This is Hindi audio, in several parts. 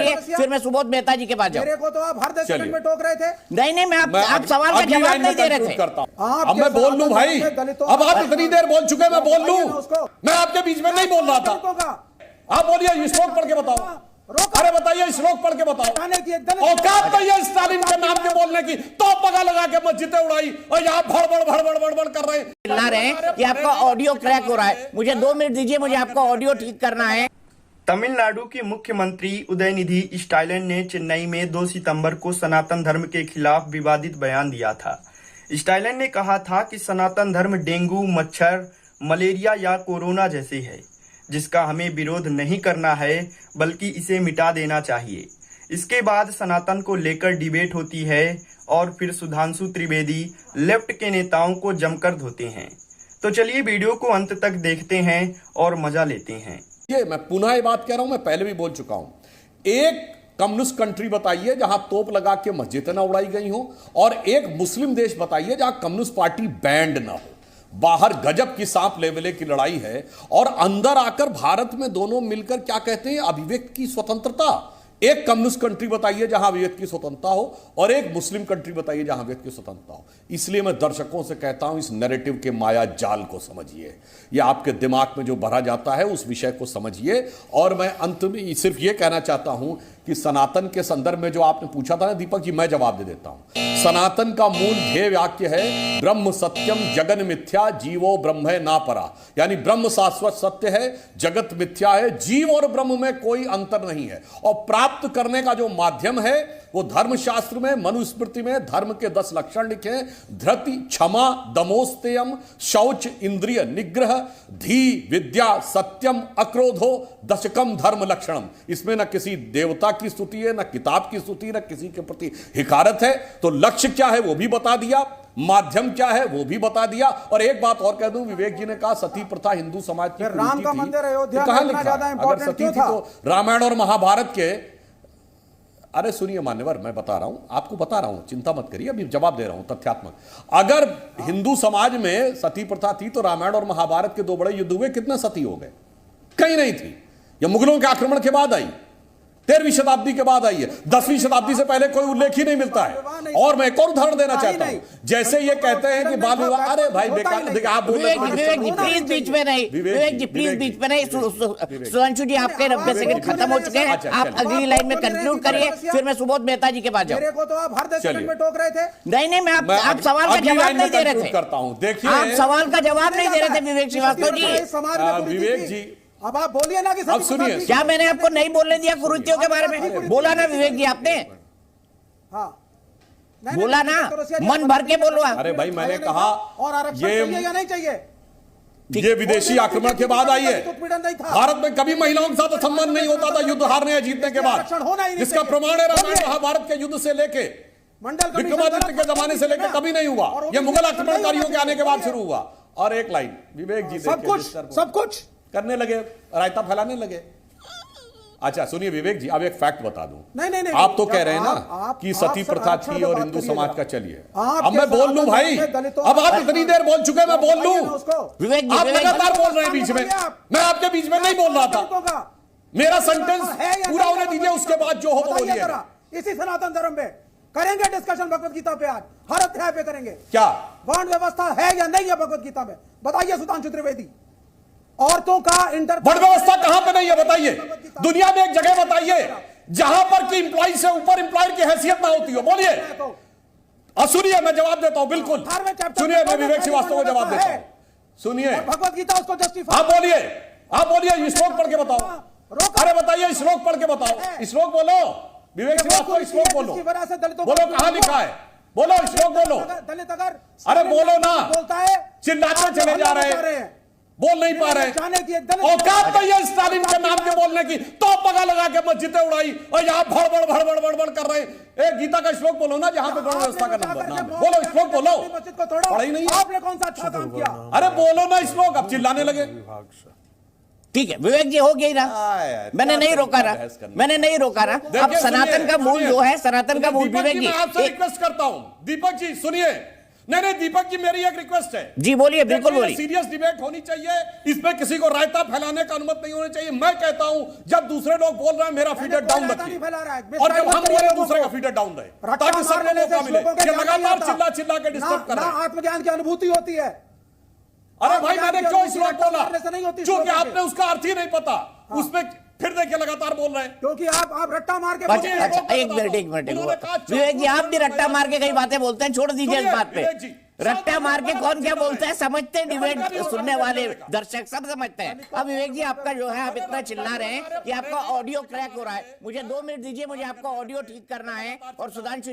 करिए, फिर मैं सुबोध मेहता जी के पास जाऊँ। मेरे को तो आप हर 10 सेकंड में टोक रहे थे। नहीं, मैं आप सवाल का जवाब नहीं दे रहे थे। अब मैं बोल लूं भाई, अब आप इतनी देर बोल चुके, मैं बोल लूं, मैं आपके बीच में नहीं बोल रहा था। आप बोलिए, श्लोक पढ़ के बताओ। अरे बताइए, श्लोक पढ़ के बताओ। औकात नहीं है स्टालिन के नाम के बोलने की, तो पगा लगा के मस्जिदें उड़ाई और यहाँ भड़बड़ कर रहे हैं। चिल्ला रहे हैं कि आपका ऑडियो क्रैक हो रहा है। मुझे 2 मिनट दीजिए, मुझे आपका ऑडियो ठीक करना है। तमिलनाडु के मुख्यमंत्री उदयनिधि स्टालिन ने चेन्नई में 2 सितंबर को सनातन धर्म के खिलाफ विवादित बयान दिया था। स्टालिन ने कहा था कि सनातन धर्म डेंगू, मच्छर, मलेरिया या कोरोना जैसे है, जिसका हमें विरोध नहीं करना है बल्कि इसे मिटा देना चाहिए। इसके बाद सनातन को लेकर डिबेट होती है और फिर सुधांशु त्रिवेदी लेफ्ट के नेताओं को जमकर धोते हैं। तो चलिए वीडियो को अंत तक देखते हैं और मजा लेते हैं। ये मैं पुनः ये बात कह रहा हूं, मैं पहले भी बोल चुका हूं। एक कम्युनिस्ट कंट्री बताइए जहां तोप लगा के मस्जिदें ना उड़ाई गई हो, और एक मुस्लिम देश बताइए जहां कम्युनिस्ट पार्टी बैंड ना हो। बाहर गजब की सांप लेवले की लड़ाई है, और अंदर आकर भारत में दोनों मिलकर क्या कहते हैं, अभिव्यक्ति की स्वतंत्रता। एक कम्युनिस्ट कंट्री बताइए जहां अभिव्यक्ति की स्वतंत्रता हो, और एक मुस्लिम कंट्री बताइए जहां अभिव्यक्ति की स्वतंत्रता हो। इसलिए मैं दर्शकों से कहता हूं, इस नैरेटिव के माया जाल को समझिए, यह आपके दिमाग में जो भरा जाता है उस विषय को समझिए। और मैं अंत में सिर्फ यह कहना चाहता हूं कि सनातन के संदर्भ में जो आपने पूछा था ना दीपक जी, मैं जवाब दे देता हूं। सनातन का मूल ध्येय वाक्य है, ब्रह्म सत्यम जगन मिथ्या जीवो ब्रह्म ना परा, यानी ब्रह्म शाश्वत सत्य है, जगत मिथ्या है, जीव और ब्रह्म में कोई अंतर नहीं है। और प्राप्त करने का जो माध्यम है वो धर्मशास्त्र में, मनुस्मृति में धर्म के 10 लक्षण लिखे हैं। धृति, क्षमा, दमोस्तेयम, शौच, इंद्रिय निग्रह, धी, विद्या, सत्यम, अक्रोधो, दशकम धर्म लक्षणम। इसमें न किसी देवता की स्तुति है, न किताब की स्तुति, न किसी के प्रति हिकारत है। तो लक्ष्य क्या है वो भी बता दिया, माध्यम क्या है वो भी बता दिया। और एक बात और कह दूं, विवेक जी ने कहा सती प्रथा हिंदू समाज की राम का मंदिर अयोध्या में कहां लिखा? अगर सती थी तो रामायण और महाभारत के, अरे सुनिए मान्यवर, मैं बता रहा हूं आपको, बता रहा हूं, चिंता मत करिए, अभी जवाब दे रहा हूं तथ्यात्मक। अगर हिंदू समाज में सती प्रथा थी तो रामायण और महाभारत के 2 बड़े युद्ध हुए, कितने सती हो गए? कहीं नहीं थी। यह मुगलों के आक्रमण के बाद आई, 13वीं शताब्दी के बाद आई है। 10वीं शताब्दी से पहले कोई उल्लेख ही नहीं मिलता है। और मैं एक और उदाहरण देना चाहता हूं, जैसे ये कहते हैं कि बाल विवाह, अरे भाई बेकार, देखिए आप बोल रहे हैं। विवेक जी प्लीज बीच में नहीं, विवेक जी प्लीज बीच में नहीं। सुधांशु जी आपके 90 सेकंड खत्म हो चुके हैं, आप अगली लाइन में कंक्लूड करिए, फिर मैं सुबोध मेहता जी के पास जाऊँ। मेरे को तो आप हर 10 सेकंड में टोक रहे थे। नहीं, मैं आप सवाल का जवाब नहीं दे रहे थे। करता हूं, देखिए आप सवाल का जवाब नहीं दे रहे थे विवेक श्रीवास्तव जी। विवेक जी अब आप बोलिए ना कि अब सुनिए, क्या मैंने आपको नहीं बोलने दिया कुरीतियों के बारे में? बोला ना विवेक जी आपने, हाँ बोला ना, मन भर के बोलो आप। अरे भाई मैंने कहा और आरक्षण चाहिए या नहीं चाहिए? ये विदेशी आक्रमण के बाद आई है। भारत में कभी महिलाओं के साथ सम्मान नहीं होता था युद्ध हारने या जीतने के बाद। इसका प्रमाण है रामायण महाभारत के युद्ध से लेके विक्रमादित्य के जमाने से लेकर कभी नहीं हुआ, यह मुगल आक्रमणकारियों के आने के बाद शुरू हुआ। और एक लाइन विवेक जी, सब कुछ करने लगे, रायता फैलाने लगे। अच्छा सुनिए विवेक जी, अब एक फैक्ट बता दूं। नहीं, आप तो कह रहे हैं ना कि सती प्रथा थी और हिंदू समाज का चलिए। अब मैं बोल लूं भाई, अब आप इतनी देर बोल चुके, मैं बोल लूं। विवेक आप लगातार बोल रहे हैं बीच में, मैं आपके बीच में नहीं बोल रहा था। मेरा सेंटेंस पूरा होने दीजिए, उसके बाद जो हो तो बोलिए। इसी सनातन धर्म पे करेंगे डिस्कशन, भगवत गीता पे आज हर अध्याय पे करेंगे। क्या वर्ण व्यवस्था है या नहीं है भगवत गीता में? बताइए सुधांशु त्रिवेदी। औरतों का वर्ण व्यवस्था कहां पे नहीं है बताइए? दुनिया में एक जगह बताइए जहां पर कि इंप्लॉय से ऊपर इंप्लॉयर की हैसियत ना होती हो, बोलिए। सुनिए मैं जवाब देता हूं, बिल्कुल सुनिए, मैं विवेक श्रीवास्तव को जवाब देता हूं, सुनिए। भगवत गीता उसको जस्टिफाई। आप बोलिए, आप बोलिए, श्लोक पढ़ के बताओ। अरे बताइए, श्लोक पढ़ के बताओ, श्लोक बोलो। विवेक श्रीवास्तव श्लोक बोलो, बोलो कहां लिखा है, बोलो श्लोक बोलो। दलित अगर अरे बोलो ना, बोलता है, चिल्लाते चले जा रहे हैं, बोल नहीं पा रहे। औकात नहीं है स्टालिन के नाम के बोलने की, तो पगा लगा के मस्जिदें उड़ाई और यहाँ भड़बड़ कर रहे हैं। एक गीता का श्लोक बोलो ना जहां पे वर्ण व्यवस्था का नाम बोलो, श्लोक बोलो। पढ़ा ही नहीं, आपने कौन सा अच्छा काम किया? अरे बोलो ना श्लोक, अब चिल्लाने लगे। ठीक है विवेक जी, हो गई ना, मैंने नहीं रोका ना, मैंने नहीं रोका ना। अब सनातन का मूल जो है, सनातन का मूल विवेक जी, मैं आपसे रिक्वेस्ट करता हूं, दीपक जी सुनिए, नहीं दीपक जी, मेरी एक रिक्वेस्ट है। जी बोलिए, बिल्कुल बोलिए। सीरियस डिबेट होनी चाहिए, इसमें किसी को रायता फैलाने का अनुमति नहीं होनी चाहिए। मैं कहता हूं जब दूसरे लोग बोल रहे हैं मेरा फीडर डाउन रखिए, और जब हम बोले दूसरे का फीडर डाउन रहे, ताकि सबको मौका मिले। ये लगातार चिल्ला चिल्ला के डिस्टर्ब कर रहे हैं। आत्मज्ञान की अनुभूति होती है। अरे भाई, मैंने क्यों इस वक्त बोला? नहीं होती, क्योंकि आपने उसका अर्थ ही नहीं पता। उसमें फिर देखिए लगातार बोल रहे हैं, क्योंकि आप रट्टा मार के अच्छा, एक मिनट विवेक जी, आप भी रट्टा मार के कई बातें बोलते हैं, छोड़ दीजिए इस बात पे। रट्टा मार के कौन क्या बोलता है समझते हैं, डिबेट सुनने वाले दर्शक सब समझते हैं। अब विवेक जी, आपका जो है आप इतना चिल्ला रहे हैं कि आपका ऑडियो क्रैक हो रहा है। मुझे 2 मिनट दीजिए, मुझे आपका ऑडियो ठीक करना है। और सुधांशु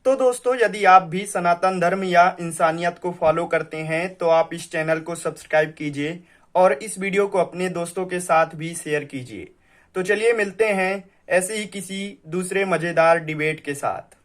तो दोस्तों, यदि आप भी सनातन धर्म या इंसानियत को फॉलो करते हैं तो आप इस चैनल को सब्सक्राइब कीजिए और इस वीडियो को अपने दोस्तों के साथ भी शेयर कीजिए। तो चलिए मिलते हैं ऐसे ही किसी दूसरे मजेदार डिबेट के साथ।